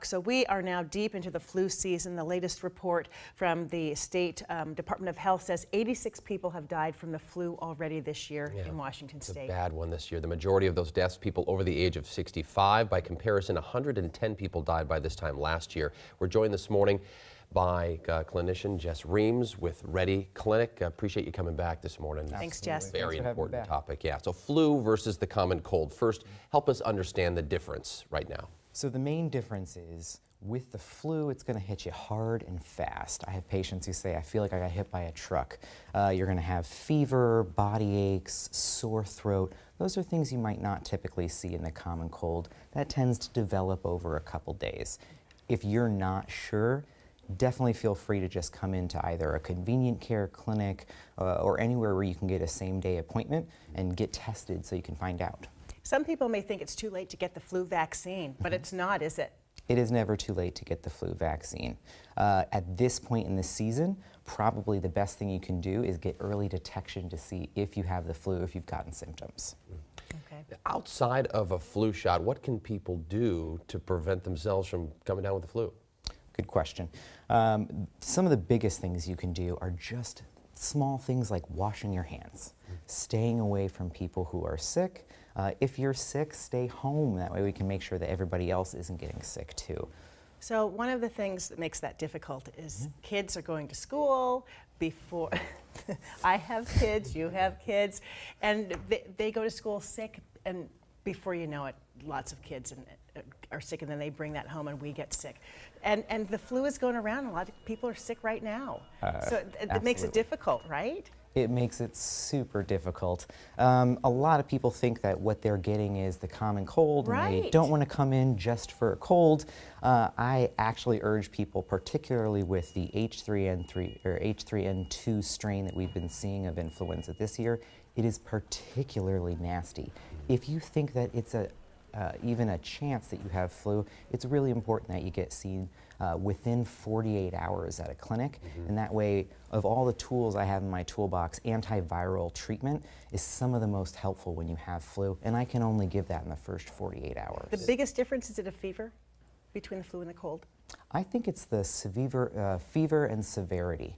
So we are now deep into the flu season. The latest report from the State Department of Health says 86 people have died from the flu already this year in Washington State. It's a bad one this year. The majority of those deaths, people over the age of 65. By comparison, 110 people died by this time last year. We're joined this morning by clinician Jess Reams with Ready Clinic. Appreciate you coming back this morning. Thanks, Jess. Very important topic. Yeah. So flu versus the common cold. First, help us understand the difference right now. So the main difference is with the flu, it's going to hit you hard and fast. I have patients who say, I feel like I got hit by a truck. You're going to have fever, body aches, sore throat. Those are things you might not typically see in the common cold. That tends to develop over a couple days. If you're not sure, definitely feel free to just come into either a convenient care clinic or anywhere where you can get a same-day appointment and get tested so you can find out. Some people may think it's too late to get the flu vaccine, but it's not, is it? It is never too late to get the flu vaccine. At this point in the season, probably the best thing you can do is get early detection to see if you have the flu, if you've gotten symptoms. Okay. Outside of a flu shot, what can people do to prevent themselves from coming down with the flu? Good question. Some of the biggest things you can do are just small things like washing your hands, staying away from people who are sick. If you're sick, stay home. That way we can make sure that everybody else isn't getting sick too. So one of the things that makes that difficult is kids are going to school before. I have kids, you have kids, and they go to school sick, and before you know it, lots of kids are sick, and then they bring that home and we get sick. And the flu is going around, and a lot of people are sick right now. So it makes it difficult, right? It makes it super difficult. A lot of people think that what they're getting is the common cold, and they don't want to come in just for a cold. I actually urge people, particularly with the H3N3 or H3N2 strain that we've been seeing of influenza this year, it is particularly nasty. If you think that it's even a chance that you have flu, it's really important that you get seen within 48 hours at a clinic. And that way, of all the tools I have in my toolbox, antiviral treatment is some of the most helpful when you have flu, and I can only give that in the first 48 hours. The biggest difference, is it a fever between the flu and the cold? I think it's the fever and severity.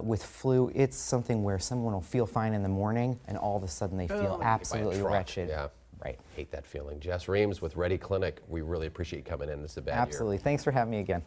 With flu, it's something where someone will feel fine in the morning, and all of a sudden they feel absolutely wretched. Yeah. Right. Hate that feeling. Jess Reams with Ready Clinic. We really appreciate you coming in. This is a bad year. Absolutely. Thanks for having me again.